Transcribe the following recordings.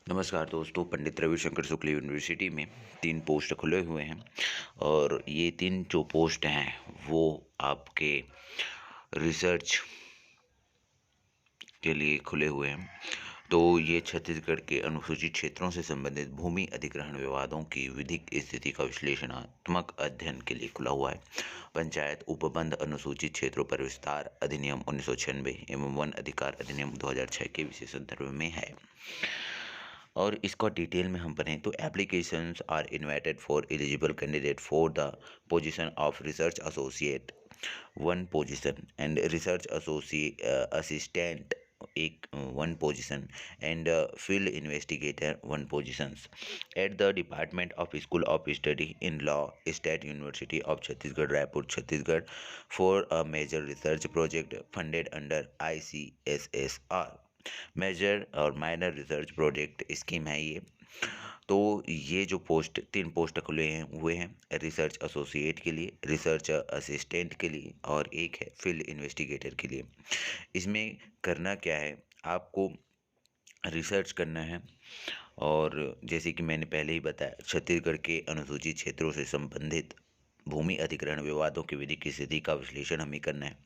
नमस्कार दोस्तों, पंडित रविशंकर शुक्ल यूनिवर्सिटी में 3 पोस्ट खुले हुए हैं और ये 3 जो पोस्ट हैं वो आपके रिसर्च के लिए खुले हुए हैं। तो ये छत्तीसगढ़ के अनुसूचित क्षेत्रों से संबंधित भूमि अधिग्रहण विवादों की विधिक स्थिति का विश्लेषणात्मक अध्ययन के लिए खुला हुआ है। पंचायत उपबंध अनुसूचित क्षेत्रों पर विस्तार अधिनियम 1996 एवं वन अधिकार अधिनियम 2006 के विशेष संदर्भ में है। और इसका डिटेल में हम पढ़ें तो applications are invited for eligible candidate for the position of research associate one position and research associate assistant एक one position and field investigator one positions at the department of school of study in law state university of Chhattisgarh Raipur Chhattisgarh for a major research project funded under ICSSR major और minor research project scheme है ये। तो ये जो 3 post खुले हैं हुए हैं रिसर्च एसोसिएट के लिए, रिसर्च असिस्टेंट के लिए और एक है फील्ड इन्वेस्टिगेटर के लिए। इसमें करना क्या है, आपको रिसर्च करना है और जैसे कि मैंने पहले ही बताया छत्तीसगढ़ के अनुसूचित क्षेत्रों से संबंधित भूमि अधिग्रहण विवादों की विधिक स्थिति का विश्लेषण हमें करना है।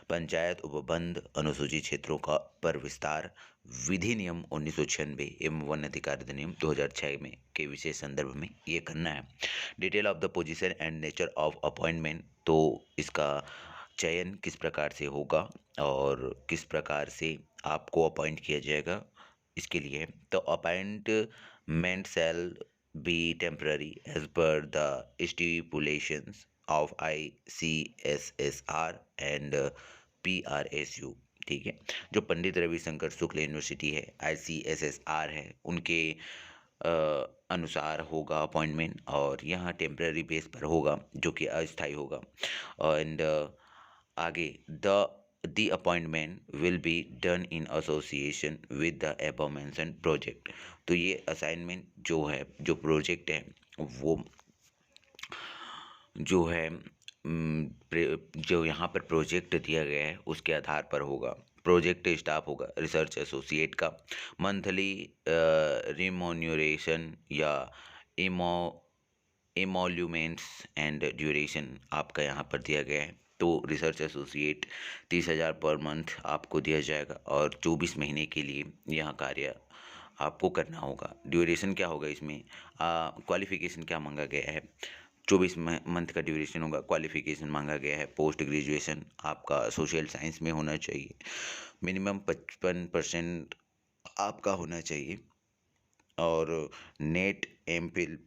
पंचायत उपबंध अनुसूचित क्षेत्रों का पर विस्तार विधि नियम 1996 एवं वन अधिकार अधिनियम 2006 में के विशेष संदर्भ में ये करना है। Detail of the position and nature of appointment, तो इसका चयन किस प्रकार से होगा और किस प्रकार से आपको अपॉइंट किया जाएगा इसके लिए। तो appointment shall be temporary as per the stipulations of ICSSR and PRSU। ठीक है, जो पंडित रविशंकर शुक्ल यूनिवर्सिटी है, ICSSR है, उनके अनुसार होगा अपॉइंटमेंट और यहाँ टेम्पररी बेस पर होगा जो कि अस्थायी होगा। एंड आगे the appointment will be done in association with the above mentioned project। तो ये असाइनमेंट जो है, जो प्रोजेक्ट है वो जो है जो यहाँ पर प्रोजेक्ट दिया गया है उसके आधार पर होगा। प्रोजेक्ट स्टाफ होगा रिसर्च एसोसिएट का। मंथली रिमोन्यूरेशन या इमो एमोल्यूमेंट्स एंड ड्यूरेशन आपका यहाँ पर दिया गया है। तो रिसर्च एसोसिएट 30,000 पर मंथ आपको दिया जाएगा और 24 महीने के लिए यह कार्य आपको करना होगा। ड्यूरेशन क्या होगा इसमें, क्वालिफिकेशन क्या मांगा गया है, 24 मंथ का ड्यूरेशन होगा। क्वालिफिकेशन मांगा गया है पोस्ट ग्रेजुएशन आपका सोशल साइंस में होना चाहिए, मिनिमम 55% आपका होना चाहिए और net MPhil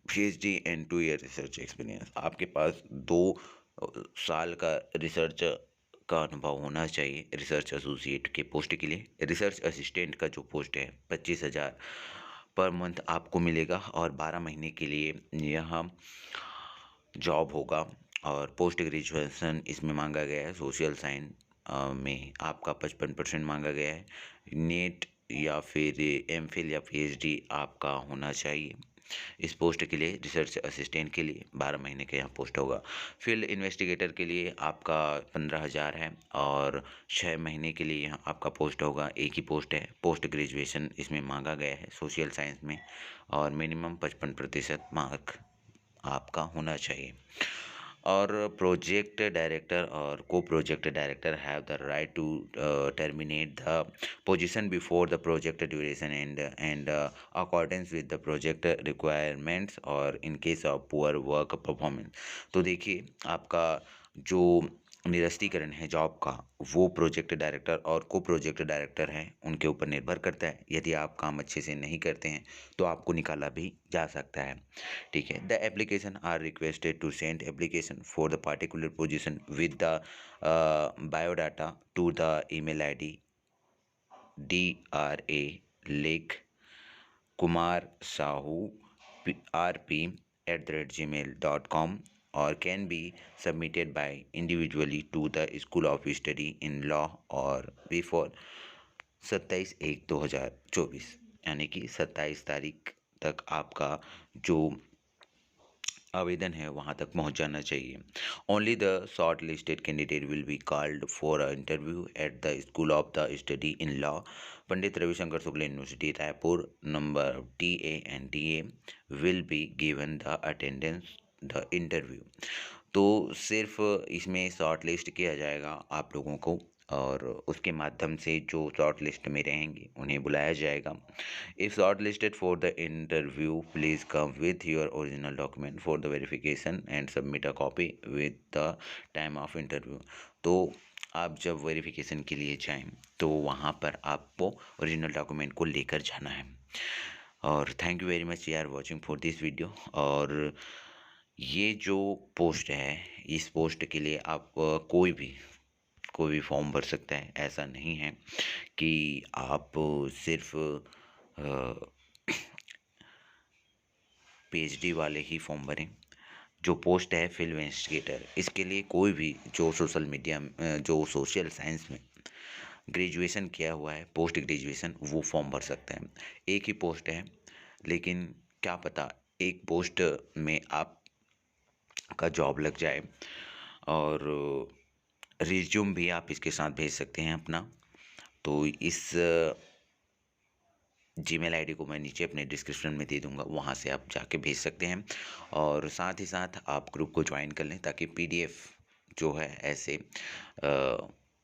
PhD and 2 year research experience, आपके पास 2 साल का रिसर्च का अनुभव होना चाहिए रिसर्च एसोसिएट के पोस्ट के लिए। रिसर्च असिस्टेंट का जो पोस्ट है 25,000 पर मंथ आपको मिलेगा और 12 महीने के लिए यह जॉब होगा। और पोस्ट ग्रेजुएशन इसमें मांगा गया है सोशल साइंस में आपका 55% मांगा गया है। नेट या फिर MPhil या PhD आपका होना चाहिए। इस पोस्ट के लिए रिसर्च असिस्टेंट के लिए 12 महीने का यहाँ पोस्ट होगा। फील्ड इन्वेस्टिगेटर के लिए आपका 15,000 है और 6 महीने के लिए यहाँ आपका पोस्ट होगा। एक ही पोस्ट है, पोस्ट ग्रेजुएशन इसमें मांगा गया है सोशल साइंस में और मिनिमम 55% मार्क आपका होना चाहिए। और प्रोजेक्ट डायरेक्टर और co project director have the right to terminate the position before the project duration and accordance with the project requirements और in case of poor work performance. तो देखिए आपका जो निरस्तीकरण है जॉब का वो प्रोजेक्ट डायरेक्टर और को प्रोजेक्ट डायरेक्टर हैं उनके ऊपर निर्भर करता है। यदि आप काम अच्छे से नहीं करते हैं तो आपको निकाला भी जा सकता है। ठीक है, the application are requested to send application for the particular position with the biodata to the email ID DRA लेख Kumar Sahu RP@gmail.com or can be submitted by individually to the School of Study in Law or before 27/1/2024 यानी कि 27 तारीख तक आपका जो आवेदन है वहाँ तक पहुँच जाना चाहिए। Only the short listed candidate will be called for a interview at the school of the study in law, Pandit Ravishankar Shukla university Raipur, number TANDA will be given the attendance the interview. तो सिर्फ इसमें शॉर्ट लिस्ट किया जाएगा आप लोगों को, और उसके माध्यम से जो शॉर्ट लिस्ट में रहेंगे उन्हें बुलाया जाएगा। If short listed for the interview please come with your original document for the verification and submit a copy with the time of interview. तो आप जब वेरिफिकेशन के लिए जाएं तो वहाँ पर आपको ओरिजिनल डॉक्यूमेंट को लेकर जाना है। और थैंक यू वेरी मच यार वॉचिंग फॉर दिस वीडियो। और ये जो पोस्ट है, इस पोस्ट के लिए आप कोई भी फॉर्म भर सकता है। ऐसा नहीं है कि आप सिर्फ PhD वाले ही फॉर्म भरें। जो पोस्ट है फिल्म इन्वेस्टिगेटर, इसके लिए कोई भी जो सोशल साइंस में ग्रेजुएशन किया हुआ है, पोस्ट ग्रेजुएशन, वो फॉर्म भर सकते हैं। एक ही पोस्ट है, लेकिन क्या पता एक पोस्ट में आप का जॉब लग जाए। और रिज्यूम भी आप इसके साथ भेज सकते हैं अपना। तो इस जीमेल आईडी को मैं नीचे अपने डिस्क्रिप्शन में दे दूंगा, वहाँ से आप जाके भेज सकते हैं। और साथ ही साथ आप ग्रुप को ज्वाइन कर लें ताकि PDF जो है ऐसे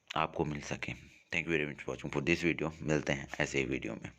आपको मिल सके। Thank you very much watching for this video. मिलते हैं ऐसे ही वीडियो में।